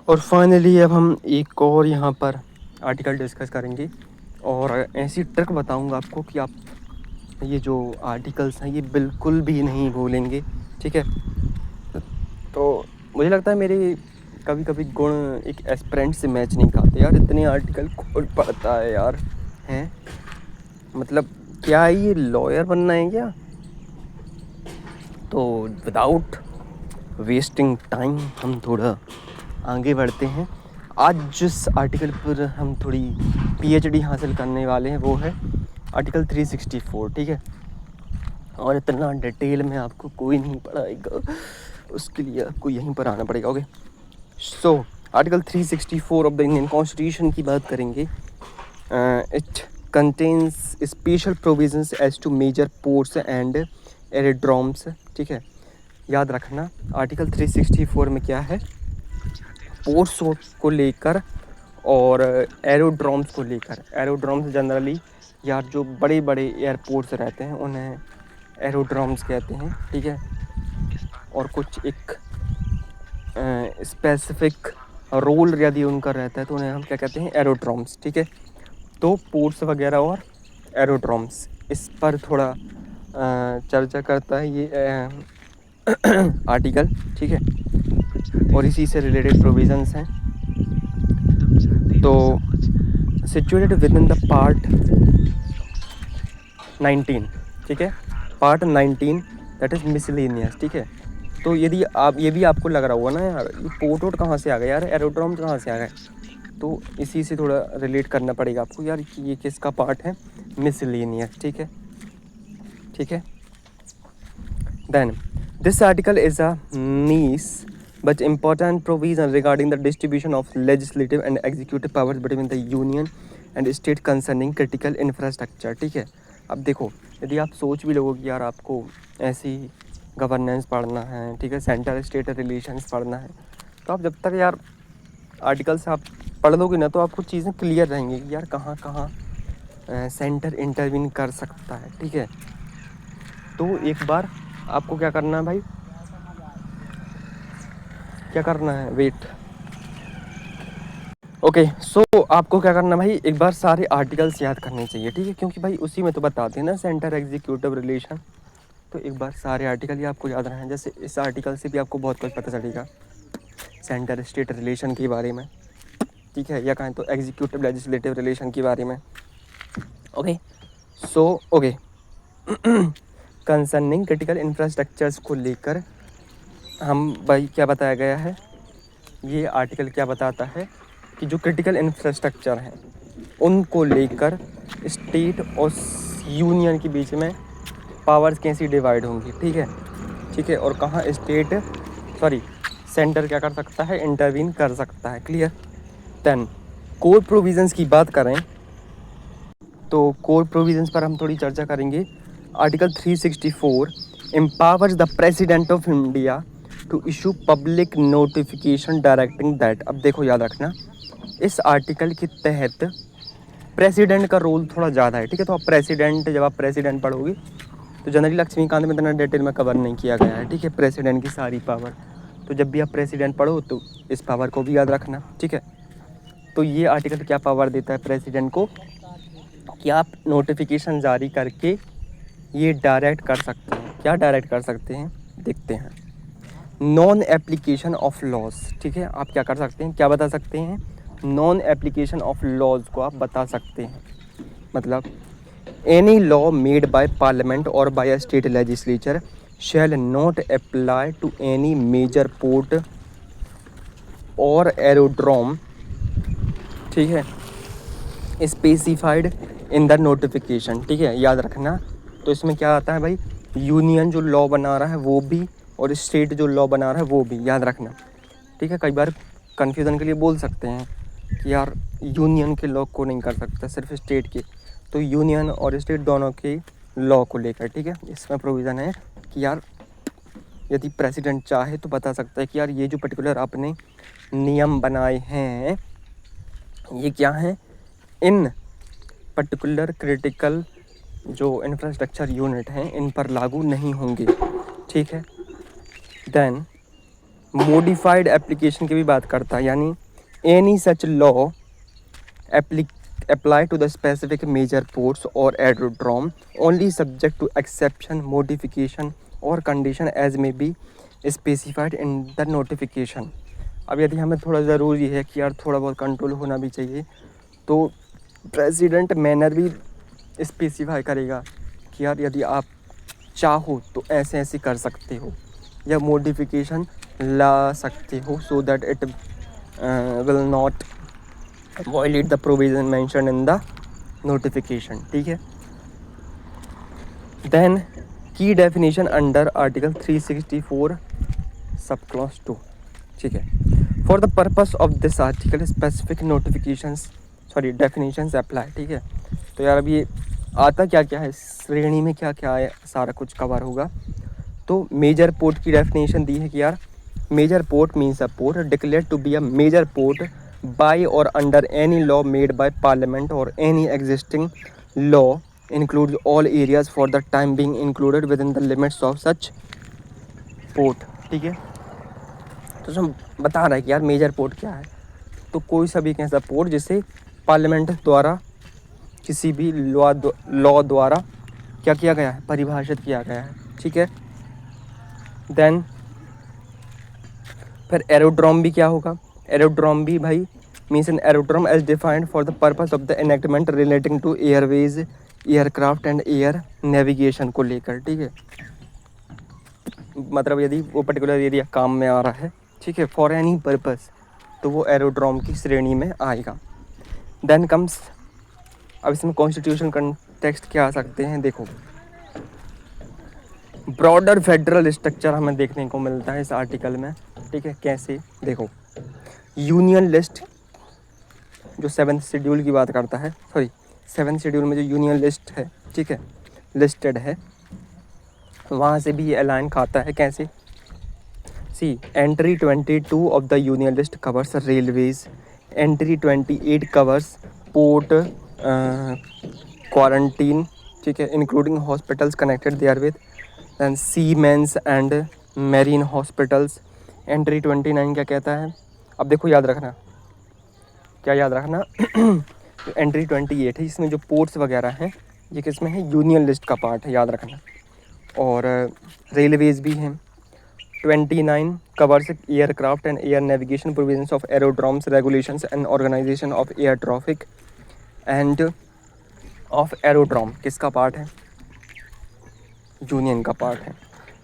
और फाइनली अब हम एक और यहाँ पर आर्टिकल डिस्कस करेंगे और ऐसी ट्रिक बताऊँगा आपको कि आप ये जो आर्टिकल्स हैं ये बिल्कुल भी नहीं भूलेंगे। ठीक है, तो मुझे लगता है मेरे कभी कभी गुण एक एस्पिरेंट से मैच नहीं खाते यार, इतने आर्टिकल कौन पढ़ता है यार। हैं मतलब क्या ये लॉयर बनना है क्या? तो विदाउट वेस्टिंग टाइम हम थोड़ा आगे बढ़ते हैं। आज जिस आर्टिकल पर हम थोड़ी पीएचडी हासिल करने वाले हैं वो है आर्टिकल 364। ठीक है, और इतना डिटेल में आपको कोई नहीं पढ़ाएगा, उसके लिए आपको यहीं पर आना पड़ेगा। Okay, so article 364 of the Indian constitution की बात करेंगे। It contains special provisions as to major ports and aerodromes. ठीक है, याद रखना आर्टिकल 364 में क्या है, पोर्ट्स को लेकर और एरोड्रोम्स को लेकर। एरोड्रोम्स जनरली यार जो बड़े बड़े एयरपोर्ट्स रहते हैं उन्हें एरोड्रोम्स कहते हैं। ठीक है, और कुछ एक स्पेसिफिक रोल यदि उनका रहता है तो उन्हें हम क्या कहते हैं, एरोड्रोम्स। ठीक है, तो पोर्ट्स वगैरह और एरोड्रोम्स इस पर थोड़ा चर्चा करता है ये आर्टिकल। ठीक है, और इसी से रिलेटेड प्रोविजंस हैं। तो situated with in the part 19। ठीक है, पार्ट 19 दैट इज़ मिसलेनियस। ठीक है, तो यदि आप ये भी आपको लग रहा हुआ ना यार ये पोर्ट वोट कहाँ से आ गया यार, एरोड्रोम कहाँ से आ गए, तो इसी से थोड़ा रिलेट करना पड़ेगा आपको यार कि ये किसका पार्ट है, मिसलेनियस। ठीक है, ठीक है। Then this article is a niche but important provision regarding the distribution of legislative and executive powers between the union and state concerning critical infrastructure। ठीक है, अब देखो यदि आप सोच भी लोगे कि यार आपको ऐसी गवर्नेंस पढ़ना है, ठीक है, सेंटर स्टेट रिलेशंस पढ़ना है, तो आप जब तक यार आर्टिकल्स आप पढ़ लोगे ना तो आपको चीज़ें क्लियर रहेंगी कि यार कहाँ कहाँ सेंटर इंटरवीन कर सकता है। ठीक है, तो एक बार आपको क्या करना है भाई, क्या करना है, वेट। ओके, सो आपको क्या करना भाई, एक बार सारे आर्टिकल्स याद करने चाहिए। ठीक है, क्योंकि भाई उसी में तो बताते हैं ना सेंटर एग्जीक्यूटिव रिलेशन, तो एक बार सारे आर्टिकल ही आपको याद रहें। जैसे इस आर्टिकल से भी आपको बहुत कुछ पता चलेगा सेंटर स्टेट रिलेशन के बारे में। ठीक है, या कहें तो एग्जीक्यूटिव लेजिस्लेटिव रिलेशन के बारे में। Okay, so okay concerning critical infrastructures को लेकर हम भाई क्या बताया गया है, ये आर्टिकल क्या बताता है कि जो क्रिटिकल इंफ्रास्ट्रक्चर हैं उनको लेकर स्टेट और यूनियन के बीच में पावर्स कैसी डिवाइड होंगी। ठीक है, ठीक है, और कहाँ स्टेट सेंटर क्या कर सकता है, इंटरवीन कर सकता है। क्लियर। देन कोर प्रोविजंस की बात करें तो कोर प्रोविजंस पर हम थोड़ी चर्चा करेंगे। Article 364 empowers the president of India to issue public notification directing that. अब देखो याद रखना इस आर्टिकल के तहत प्रेसिडेंट का रोल थोड़ा ज़्यादा है। ठीक है, तो आप प्रेसिडेंट, जब आप प्रेसिडेंट पढ़ोगे तो जनरली लक्ष्मीकांत में इतना डिटेल में कवर नहीं किया गया है। ठीक है, प्रेसिडेंट की सारी पावर, तो जब भी आप प्रेसिडेंट पढ़ो तो इस पावर को भी याद रखना। ठीक है, तो ये आर्टिकल क्या पावर देता है प्रेसिडेंट को कि आप नोटिफिकेशन जारी करके ये डायरेक्ट कर सकते हैं। क्या डायरेक्ट कर सकते हैं, देखते हैं। Non application of laws. ठीक है, आप क्या कर सकते हैं, क्या बता सकते हैं, नॉन एप्लीकेशन ऑफ लॉज को आप बता सकते हैं। मतलब any law made by parliament और by a state legislature shall not apply to any major port और एरोड्रोम। ठीक है, स्पेसिफाइड इन द नोटिफिकेशन। ठीक है, याद रखना, तो इसमें क्या आता है भाई, यूनियन जो लॉ बना रहा है वो भी और स्टेट जो लॉ बना रहा है वो भी, याद रखना। ठीक है, कई बार कन्फ्यूज़न के लिए बोल सकते हैं कि यार यूनियन के लॉ को नहीं कर सकता, सिर्फ स्टेट के, तो यूनियन और स्टेट दोनों के लॉ को लेकर। ठीक है, इसमें प्रोविज़न है कि यार यदि प्रेसिडेंट चाहे तो बता सकता है कि यार ये जो पर्टिकुलर आपने नियम बनाए हैं ये क्या हैं, इन पर्टिकुलर क्रिटिकल जो इंफ्रास्ट्रक्चर यूनिट हैं इन पर लागू नहीं होंगे। ठीक है, देन मॉडिफाइड एप्लीकेशन की भी बात करता है, यानी any such law apply to the specific major ports or aerodrome only subject to exception, modification or condition as may be specified in the notification। अब यदि हमें थोड़ा ज़रूरी है कि यार थोड़ा बहुत कंट्रोल होना भी चाहिए, तो प्रेसिडेंट मैनर भी स्पेसिफाई करेगा कि यार यदि आप चाहो तो ऐसे ऐसे कर सकते हो या मॉडिफिकेशन ला सकते हो, so that it will not violate the provision mentioned in the notification। ठीक है। then key definition under article 364 सब clause 2। ठीक है। for the purpose of this article specific notifications definitions apply। ठीक है। तो यार अब ये आता क्या क्या है, श्रेणी में क्या क्या है, सारा कुछ कवर होगा। तो मेजर पोर्ट की डेफिनेशन दी है कि यार major port means a port declare to be a major port by or under any law made by parliament or any existing law includes all areas for the time being included within the limits of such port। ठीक है। तो हम बता रहा है कि यार major port क्या है, तो कोई सा भी एक ऐसा पोर्ट जिसे पार्लियामेंट द्वारा किसी भी लॉ द्वारा क्या किया गया है, परिभाषित किया गया है। ठीक है। देन फिर एरोड्रोम भी क्या होगा, एरोड्रोम भी भाई means an aerodrome as defined for the purpose of the enactment relating to airways aircraft and air navigation को लेकर। ठीक है। मतलब यदि वो पर्टिकुलर एरिया काम में आ रहा है, ठीक है, फॉर एनी पर्पस, तो वो एरोड्रोम की श्रेणी में आएगा। देन कम्स, अब इसमें कॉन्स्टिट्यूशन कंटेक्स्ट क्या आ सकते हैं, देखो ब्रॉडर फेडरल स्ट्रक्चर हमें देखने को मिलता है इस आर्टिकल में। ठीक है। कैसे, देखो यूनियन लिस्ट जो 7th शेड्यूल की बात करता है, 7th शेड्यूल में जो यूनियन लिस्ट है, ठीक है, लिस्टेड है, वहाँ से भी ये अलाइन खाता है। कैसे, see entry 22 of the union list covers railways, entry 28 covers port quarantine, ठीक है, including hospitals connected therewith, then seamen's and marine hospitals. Entry 29 क्या कहता है, अब देखो याद रखना, क्या याद रखना एंट्री 28 है, इसमें जो पोर्ट्स वगैरह हैं ये किसमें है, यूनियन लिस्ट का पार्ट है, याद रखना। और रेलवेज भी हैं। 29 covers aircraft and air navigation provisions of aerodromes regulations and organisation of air traffic and of aerodrome, किसका पार्ट है, यूनियन का पार्ट है।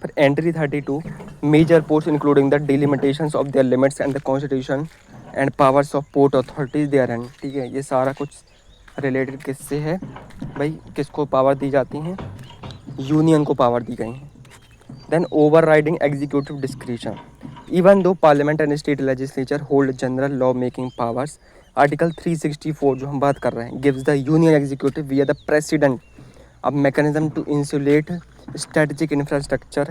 फिर entry 32 major ports including the delimitations of their limits and the constitution and powers of port authorities therein. ठीक है। ये सारा कुछ रिलेटेड किससे है भाई, किसको पावर दी जाती हैं, यूनियन को पावर दी गई हैं। Then overriding executive discretion, even though parliament and state legislature hold general law making powers, article 364 जो हम बात कर रहे हैं gives the union executive via the president a mechanism to insulate strategic infrastructure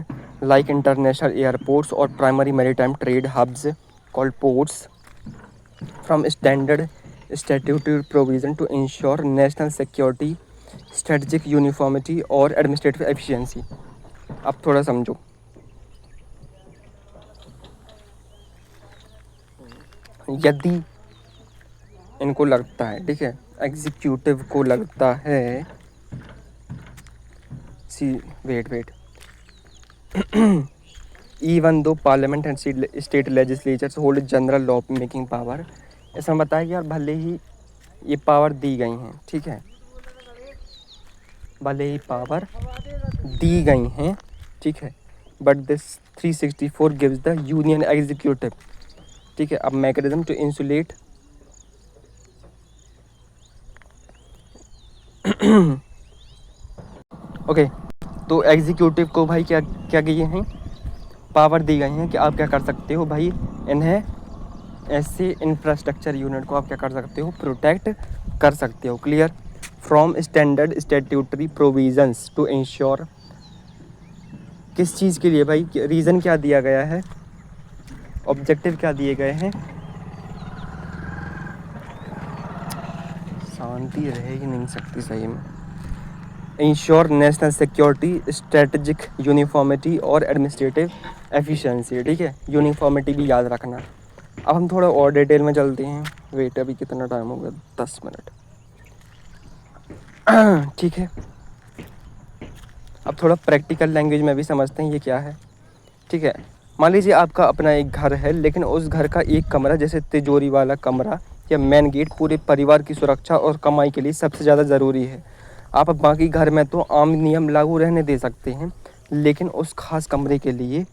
like international airports or primary maritime trade hubs called ports from standard statutory provision to ensure national security, strategic uniformity और administrative efficiency। अब थोड़ा समझो, यदि इनको लगता है, ठीक है, एग्जीक्यूटिव को लगता है, सी wait even though parliament and state legislatures hold general law making power, ऐसा बताया कि यार भले ही ये पावर दी गई हैं, ठीक है, भले ही पावर दी गई हैं, ठीक है, but this 364 gives the union executive, ठीक है, अब मैकेनिज्म टू इंसुलेट ओके। तो एग्जीक्यूटिव को भाई क्या क्या किए हैं, पावर दी गई हैं कि आप क्या कर सकते हो भाई, इन्हें ऐसे इंफ्रास्ट्रक्चर यूनिट को आप क्या कर सकते हो, प्रोटेक्ट कर सकते हो। Clear, from standard statutory provisions to ensure, किस चीज़ के लिए भाई, रीज़न क्या दिया गया है, ऑब्जेक्टिव क्या दिए गए हैं, शांति रह ही नहीं सकती सही में, ensure national security, strategic uniformity और एडमिनिस्ट्रेटिव एफिशिएंसी। ठीक है, यूनिफॉर्मिटी भी याद रखना। अब हम थोड़ा और डिटेल में चलते हैं। वेट, अभी कितना टाइम हो गया? 10 मिनट। ठीक है, अब थोड़ा प्रैक्टिकल लैंग्वेज में भी समझते हैं ये क्या है। ठीक है, मान लीजिए आपका अपना एक घर है, लेकिन उस घर का एक कमरा, जैसे तिजोरी वाला कमरा या मेन गेट, पूरे परिवार की सुरक्षा और कमाई के लिए सबसे ज़्यादा ज़रूरी है। आप बाकी घर में तो आम नियम लागू रहने दे सकते हैं, लेकिन उस खास कमरे के लिए,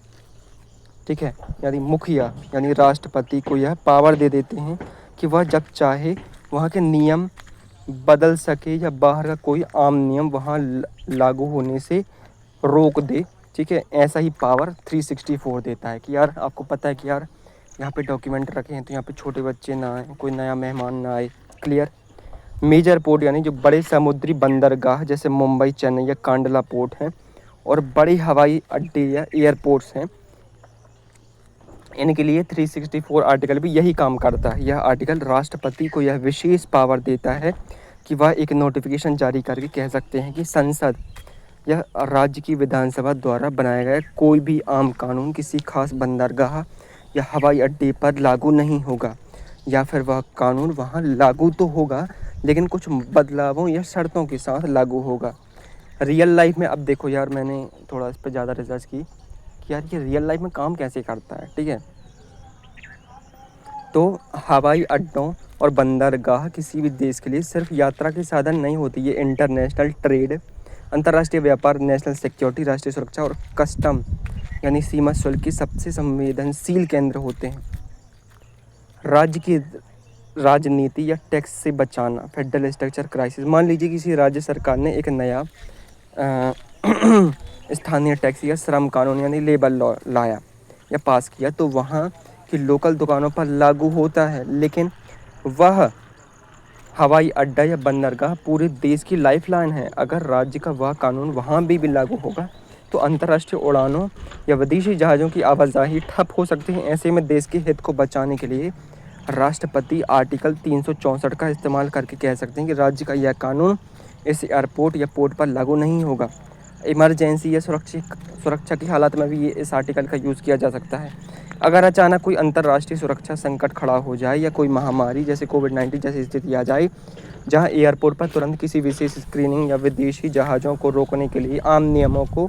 ठीक है, यानी मुखिया यानी राष्ट्रपति को यह पावर दे देते हैं कि वह जब चाहे वहाँ के नियम बदल सके या बाहर का कोई आम नियम वहाँ लागू होने से रोक दे। ठीक है, ऐसा ही पावर 364 देता है कि यार आपको पता है कि यार यहाँ पे डॉक्यूमेंट रखे हैं तो यहाँ पे छोटे बच्चे ना आए, कोई नया मेहमान ना आए। क्लियर। मेजर पोर्ट यानी जो बड़े समुद्री बंदरगाह जैसे मुंबई, चेन्नई या कांडला पोर्ट हैं, और बड़े हवाई अड्डे या एयरपोर्ट्स हैं, इनके लिए 364 आर्टिकल भी यही काम करता है। यह आर्टिकल राष्ट्रपति को यह विशेष पावर देता है कि वह एक नोटिफिकेशन जारी करके कह सकते हैं कि संसद या राज्य की विधानसभा द्वारा बनाया गया कोई भी आम कानून किसी खास बंदरगाह या हवाई अड्डे पर लागू नहीं होगा, या फिर वह कानून वहाँ लागू तो होगा लेकिन कुछ बदलावों या शर्तों के साथ लागू होगा। रियल लाइफ में अब देखो यार, मैंने थोड़ा इस पर ज़्यादा रिसर्च की कि यार ये रियल लाइफ में काम कैसे करता है। ठीक है, तो हवाई अड्डों और बंदरगाह किसी भी देश के लिए सिर्फ यात्रा के साधन नहीं होती, ये इंटरनेशनल ट्रेड, अंतर्राष्ट्रीय व्यापार, नेशनल सिक्योरिटी, राष्ट्रीय सुरक्षा और कस्टम यानी सीमा शुल्क के सबसे संवेदनशील केंद्र होते हैं। राज्य की राजनीति या टैक्स से बचाना, फेडरल स्ट्रक्चर क्राइसिस। मान लीजिए किसी राज्य सरकार ने एक नया स्थानीय टैक्स या श्रम कानून यानी लेबर लॉ लाया या पास किया, तो वहाँ की लोकल दुकानों पर लागू होता है, लेकिन वह हवाई अड्डा या बंदरगाह पूरे देश की लाइफलाइन है। अगर राज्य का वह कानून वहाँ भी लागू होगा तो अंतर्राष्ट्रीय उड़ानों या विदेशी जहाज़ों की आवाजाही ठप हो सकती है। ऐसे में देश के हित को बचाने के लिए राष्ट्रपति आर्टिकल 364 का इस्तेमाल करके कह सकते हैं कि राज्य का यह कानून इस एयरपोर्ट या पोर्ट पर लागू नहीं होगा। इमरजेंसी या सुरक्षा की हालत में भी ये इस आर्टिकल का यूज़ किया जा सकता है। अगर अचानक कोई अंतर्राष्ट्रीय सुरक्षा संकट खड़ा हो जाए या कोई महामारी जैसे कोविड-19 जैसी स्थिति आ जाए, जहां एयरपोर्ट पर तुरंत किसी विशेष स्क्रीनिंग या विदेशी जहाज़ों को रोकने के लिए आम नियमों को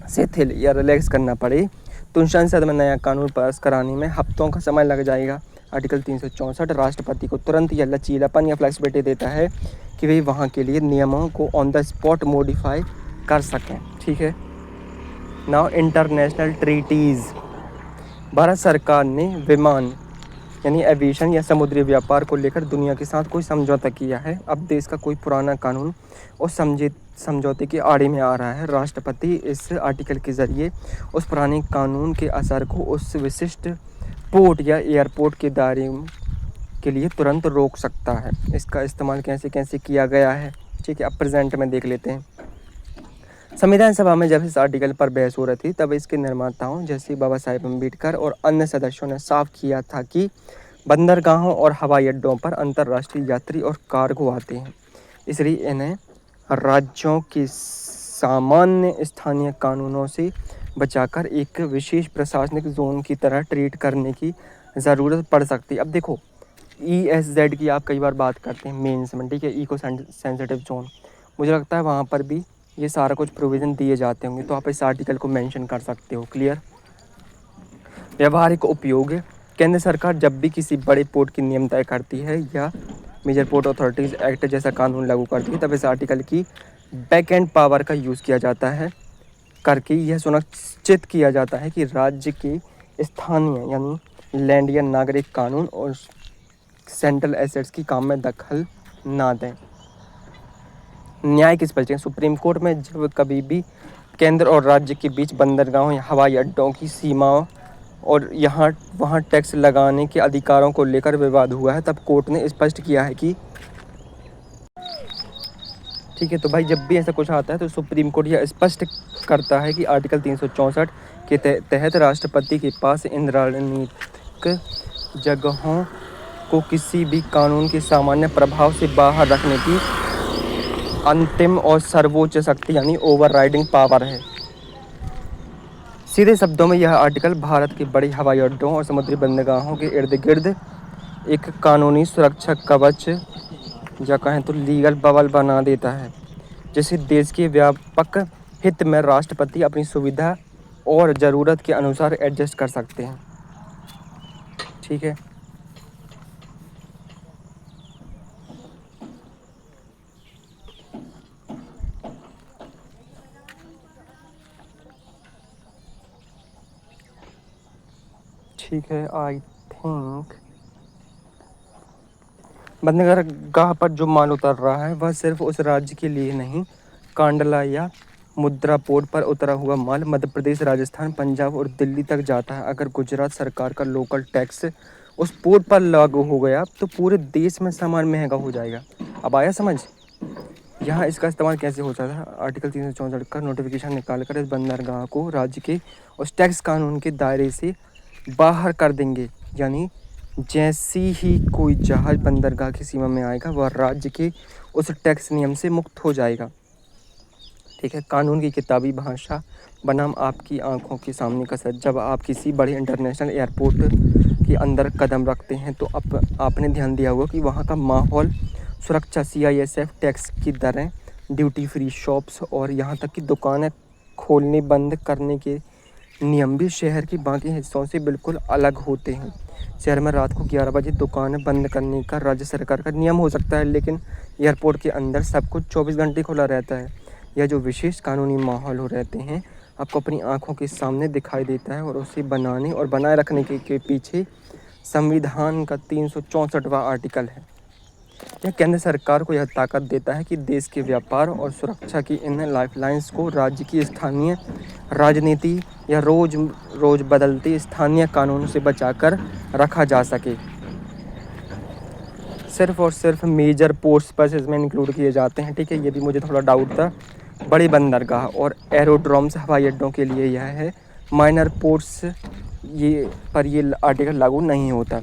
शिथिल या रिलैक्स करना पड़े, तो संसद में नया कानून पास कराने में हफ्तों का समय लग जाएगा। आर्टिकल 364 राष्ट्रपति को तुरंत या लचीलापन या फ्लेक्सिबिलिटी देता है कि वे वहाँ के लिए नियमों को ऑन द स्पॉट मॉडिफाई कर सकें। ठीक है, नाउ इंटरनेशनल ट्रीटीज़। भारत सरकार ने विमान यानी एविएशन या समुद्री व्यापार को लेकर दुनिया के साथ कोई समझौता किया है। अब देश का कोई पुराना कानून उस समझौते के आड़े में आ रहा है। राष्ट्रपति इस आर्टिकल के ज़रिए उस पुराने कानून के असर को उस विशिष्ट पोर्ट या एयरपोर्ट के दायरे के लिए तुरंत रोक सकता है। इसका इस्तेमाल कैसे कैसे किया गया है, ठीक है, अब प्रेजेंट में देख लेते हैं। संविधान सभा में जब इस आर्टिकल पर बहस हो रही थी, तब इसके निर्माताओं जैसे बाबा साहेब अम्बेडकर और अन्य सदस्यों ने साफ किया था कि बंदरगाहों और हवाई अड्डों पर अंतर्राष्ट्रीय यात्री और कार्गो आते हैं, इसलिए इन्हें राज्यों के सामान्य स्थानीय कानूनों से बचाकर एक विशेष प्रशासनिक जोन की तरह ट्रीट करने की ज़रूरत पड़ सकती है। अब देखो, ESZ की आप कई बार बात करते हैं मेंस में, ठीक है, इको सेंसिटिव जोन, मुझे लगता है वहाँ पर भी ये सारा कुछ प्रोविज़न दिए जाते होंगे, तो आप इस आर्टिकल को मेंशन कर सकते हो। क्लियर। व्यवहारिक उपयोग। केंद्र सरकार जब भी किसी बड़े पोर्ट की नियम तय करती है या मेजर पोर्ट अथॉरिटीज़ एक्ट जैसा कानून लागू करती है, तब इस आर्टिकल की बैक एंड पावर का यूज़ किया जाता है, करके यह सुनिश्चित किया जाता है कि राज्य के स्थानीय यानी लैंड या नागरिक कानून और सेंट्रल एसेट्स की काम में दखल ना दें। न्याय किस पर? सुप्रीम कोर्ट में जब कभी भी केंद्र और राज्य के बीच बंदरगाहों या हवाई अड्डों की सीमाओं और यहाँ वहाँ टैक्स लगाने के अधिकारों को लेकर विवाद हुआ है, तब कोर्ट ने स्पष्ट किया है कि, ठीक है, तो भाई जब भी ऐसा कुछ आता है तो सुप्रीम कोर्ट यह स्पष्ट करता है कि आर्टिकल 364 के तहत राष्ट्रपति के पास इन रणनीतिक जगहों को किसी भी कानून के सामान्य प्रभाव से बाहर रखने की अंतिम और सर्वोच्च शक्ति यानी ओवरराइडिंग पावर है। सीधे शब्दों में यह आर्टिकल भारत के बड़े हवाई अड्डों और समुद्री बंदरगाहों के इर्द गिर्द एक कानूनी सुरक्षा कवच या कहें तो लीगल बबल बना देता है, जिसे देश के व्यापक हित में राष्ट्रपति अपनी सुविधा और ज़रूरत के अनुसार एडजस्ट कर सकते हैं। ठीक है। ठीक है, आई थिंक बंदरगाह पर जो माल उतर रहा है वह सिर्फ उस राज्य के लिए नहीं, कांडला या मुद्रा पोर्ट पर उतरा हुआ माल मध्य प्रदेश, राजस्थान, पंजाब और दिल्ली तक जाता है। अगर गुजरात सरकार का लोकल टैक्स उस पोर्ट पर लागू हो गया तो पूरे देश में सामान महंगा हो जाएगा। अब आया समझ? यहाँ इसका इस्तेमाल कैसे होता है? आर्टिकल 364 का नोटिफिकेशन निकाल कर इस बंदरगाह को राज्य के उस टैक्स कानून के दायरे से बाहर कर देंगे। यानी जैसी ही कोई जहाज बंदरगाह की सीमा में आएगा वह राज्य के उस टैक्स नियम से मुक्त हो जाएगा। ठीक है। कानून की किताबी भाषा बनाम आपकी आंखों के सामने का सच। जब आप किसी बड़े इंटरनेशनल एयरपोर्ट के अंदर कदम रखते हैं तो आपने ध्यान दिया होगा कि वहाँ का माहौल, सुरक्षा, CISF टैक्स की दरें, ड्यूटी फ्री शॉप्स और यहाँ तक कि दुकानें खोलने बंद करने के नियम भी शहर के बाकी हिस्सों से बिल्कुल अलग होते हैं। शहर में रात को 11 बजे दुकानें बंद करने का राज्य सरकार का नियम हो सकता है, लेकिन एयरपोर्ट के अंदर सब कुछ 24 घंटे खुला रहता है। यह जो विशेष कानूनी माहौल हो रहते हैं आपको अपनी आंखों के सामने दिखाई देता है और उसे बनाने और बनाए रखने के पीछे संविधान का 364वां आर्टिकल है। यह केंद्र सरकार को यह ताकत देता है कि देश के व्यापार और सुरक्षा की इन लाइफलाइंस को राज्य की स्थानीय राजनीति या रोज बदलते स्थानीय कानून से बचाकर रखा जा सके। सिर्फ और सिर्फ मेजर पोर्ट्स पर इसमें इंक्लूड किए जाते हैं। ठीक है, ये भी मुझे थोड़ा डाउट था। बड़े बंदरगाह और एरोड्रोम्स हवाई अड्डों के लिए यह है। माइनर पोर्ट्स ये आर्टिकल लागू नहीं होता।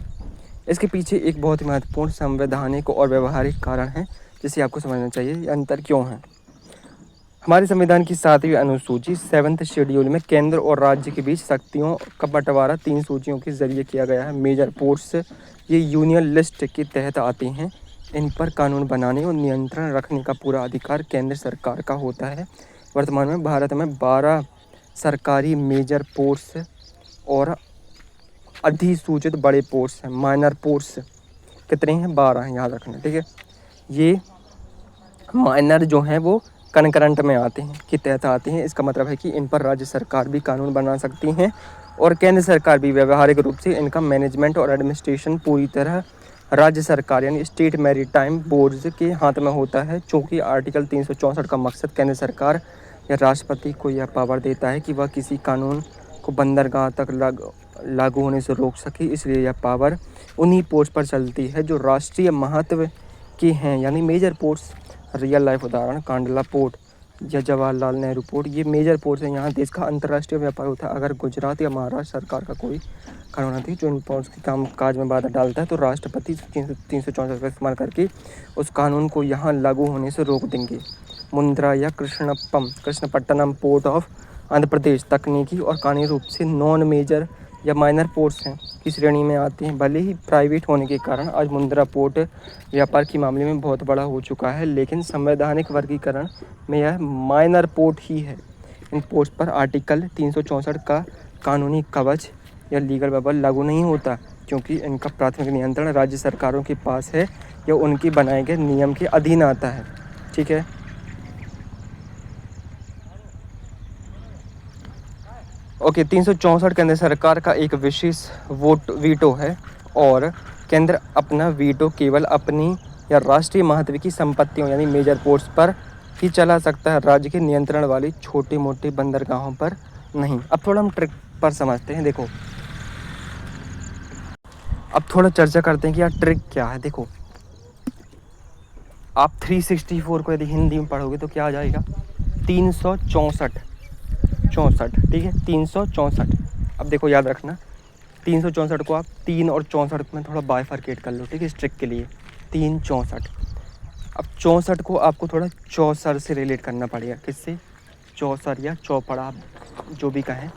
इसके पीछे एक बहुत ही महत्वपूर्ण संवैधानिक और व्यवहारिक कारण है जिसे आपको समझना चाहिए। ये अंतर क्यों है? हमारे संविधान की 7वीं अनुसूची 7th शेड्यूल में केंद्र और राज्य के बीच शक्तियों का बंटवारा 3 सूचियों के जरिए किया गया है। मेजर पोर्ट्स ये यूनियन लिस्ट के तहत आते हैं। इन पर कानून बनाने और नियंत्रण रखने का पूरा अधिकार केंद्र सरकार का होता है। वर्तमान में भारत में 12 सरकारी मेजर पोर्ट्स और अधिसूचित बड़े पोर्ट्स हैं। माइनर पोर्ट्स कितने हैं? 12 हैं, याद रखना। ठीक है, ये माइनर जो हैं वो कनकरेंट में आते हैं, के तहत आते हैं। इसका मतलब है कि इन पर राज्य सरकार भी कानून बना सकती हैं और केंद्र सरकार भी। व्यावहारिक रूप से इनका मैनेजमेंट और एडमिनिस्ट्रेशन पूरी तरह राज्य सरकार यानी स्टेट मैरीटाइम बोर्ड्स के हाथ में होता है। चूँकि आर्टिकल 364 का मकसद केंद्र सरकार या राष्ट्रपति को यह पावर देता है कि वह किसी कानून को बंदरगाह तक लागू होने से रोक सके, इसलिए यह पावर उन्हीं पोर्ट्स पर चलती है जो राष्ट्रीय महत्व के हैं, यानी मेजर पोर्ट्स। रियल लाइफ उदाहरण कांडला पोर्ट या जवाहरलाल नेहरू पोर्ट, ये मेजर पोर्ट्स हैं। यहाँ देश का अंतर्राष्ट्रीय व्यापार होता है। अगर गुजरात या महाराष्ट्र सरकार का कोई कानून आती है जो इन पोर्ट्स के काम काज में बाधा डालता है तो राष्ट्रपति 364 का इस्तेमाल करके उस कानून को यहाँ लागू होने से रोक देंगे। मुंद्रा या कृष्णपट्टनम पोर्ट ऑफ आंध्र प्रदेश तकनीकी और कानूनी रूप से नॉन मेजर या माइनर पोर्ट्स हैं की श्रेणी में आते हैं। भले ही प्राइवेट होने के कारण आज मुंद्रा पोर्ट व्यापार के मामले में बहुत बड़ा हो चुका है, लेकिन संवैधानिक वर्गीकरण में यह माइनर पोर्ट ही है। इन पोर्ट्स पर आर्टिकल 364 का कानूनी कवच या लीगल बबल लागू नहीं होता, क्योंकि इनका प्राथमिक नियंत्रण राज्य सरकारों के पास है या उनके बनाए गए नियम के अधीन आता है। ठीक है, ओके। 364 केंद्र सरकार का एक विशेष वीटो है और केंद्र अपना वीटो केवल अपनी या राष्ट्रीय महत्व की संपत्तियों यानी मेजर पोर्ट्स पर ही चला सकता है, राज्य के नियंत्रण वाली छोटे मोटे बंदरगाहों पर नहीं। अब थोड़ा हम ट्रिक पर समझते हैं। देखो, अब थोड़ा चर्चा करते हैं कि यार ट्रिक क्या है। देखो, आप 364 को यदि हिंदी में पढ़ोगे तो क्या आ जाएगा? 364। ठीक है, 364। अब देखो, याद रखना 364 को आप 3 और 64 में थोड़ा बाइफरकेट कर लो। ठीक है, इस ट्रिक के लिए 3 64। अब 64 को आपको थोड़ा चौसर से रिलेट करना पड़ेगा। किससे? चौसर या चौपड़ा, आप जो भी कहें।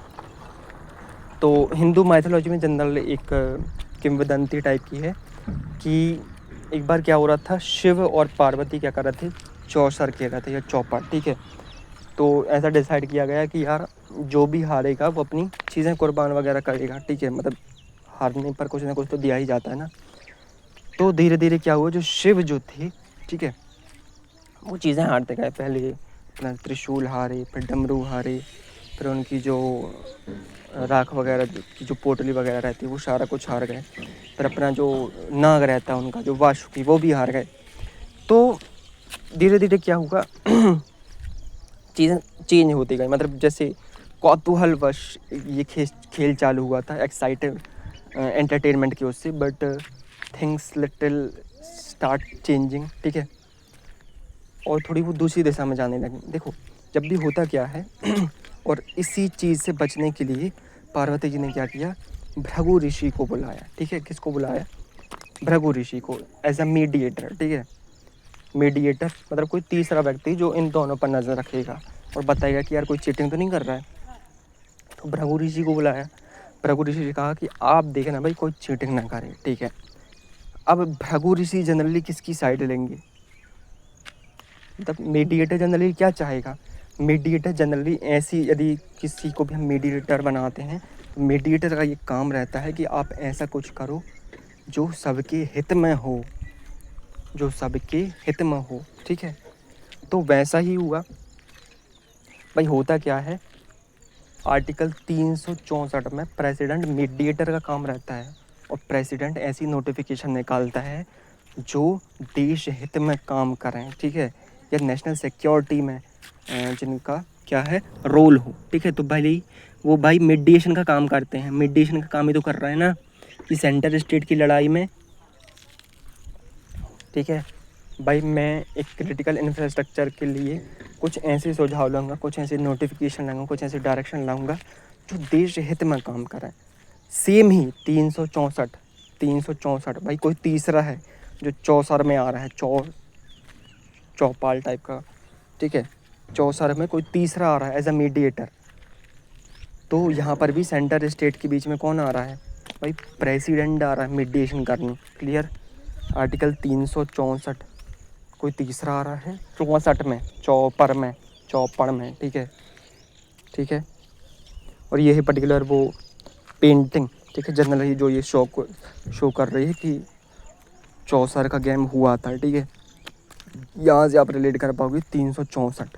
तो हिंदू माइथोलॉजी में जनरल एक किंवदंती टाइप की है कि एक बार क्या हो रहा था, शिव और पार्वती क्या कर रहे थे, चौसर खेल रहे थे या चौपड़, ठीक है। तो ऐसा डिसाइड किया गया कि यार जो भी हारेगा वो अपनी चीज़ें कुर्बान वगैरह करेगा, ठीक है। मतलब हारने पर कुछ ना कुछ तो दिया ही जाता है ना। तो धीरे धीरे क्या हुआ, जो शिव जो थे, ठीक है, वो चीज़ें हारते गए। पहले अपना त्रिशूल हारे, फिर डमरू हारे, फिर उनकी जो राख वगैरह की जो पोटली वगैरह रहती है वो सारा कुछ हार गए। फिर अपना जो नाग रहता है उनका जो वासुकी, वो भी हार गए। तो धीरे धीरे क्या हुआ चीज़ें चेंज होती गई। मतलब जैसे कौतूहलवश ये खेल चालू हुआ था, एक्साइटेड एंटरटेनमेंट की उससे, but things little start changing, ठीक है। और थोड़ी वो दूसरी दिशा में जाने लगी। देखो जब भी होता क्या है और इसी चीज़ से बचने के लिए पार्वती जी ने क्या किया, भृगु ऋषि को बुलाया, ठीक है। किसको बुलाया? भृगु ऋषि को, एज अ मीडिएटर, ठीक है। मीडिएटर मतलब कोई तीसरा व्यक्ति जो इन दोनों पर नज़र रखेगा और बताएगा कि यार कोई चीटिंग तो नहीं कर रहा है। तो भृगु ऋषि को बुलाया। भृगु ऋषि ने कहा कि आप देखें ना भाई, कोई चीटिंग ना करे, ठीक है। अब भृगु ऋषि जनरली किसकी साइड लेंगे? मतलब मीडिएटर जनरली क्या चाहेगा? मीडिएटर जनरली ऐसी, यदि किसी को भी हम मीडिएटर बनाते हैं तो मीडिएटर का ये काम रहता है कि आप ऐसा कुछ करो जो सबके हित में हो, जो सबके हित में हो, ठीक है। तो वैसा ही हुआ भाई। होता क्या है, आर्टिकल 364 में प्रेसिडेंट मीडिएटर का काम रहता है, और प्रेसिडेंट ऐसी नोटिफिकेशन निकालता है जो देश हित में काम करें, ठीक है, या नेशनल सिक्योरिटी में जिनका क्या है रोल हो, ठीक है। तो भाई वो भाई मीडिएशन का काम करते हैं। मीडिएशन का काम ही तो कर रहा है ना कि सेंटर स्टेट की लड़ाई में, ठीक है। भाई मैं एक क्रिटिकल इंफ्रास्ट्रक्चर के लिए कुछ ऐसे सुझाव लाऊंगा, कुछ ऐसे नोटिफिकेशन लाऊंगा, कुछ ऐसे डायरेक्शन लाऊंगा जो देश हित में काम करें। सेम ही 364 भाई, कोई तीसरा है जो चौसर में आ रहा है, चौपाल टाइप का, ठीक है। चौसर में कोई तीसरा आ रहा है एज अ मीडिएटर। तो यहाँ पर भी सेंटर स्टेट के बीच में कौन आ रहा है भाई? प्रेसिडेंट आ रहा है मीडिएशन करने। क्लियर? आर्टिकल 364, कोई तीसरा आ रहा है 64 में, चौपड़ में, ठीक है, ठीक है। और ये है पर्टिकुलर वो पेंटिंग, ठीक है, जनरली जो ये शो कर रही है कि चौसर का गेम हुआ था, ठीक है। यहाँ से आप रिलेट कर पाओगे 364।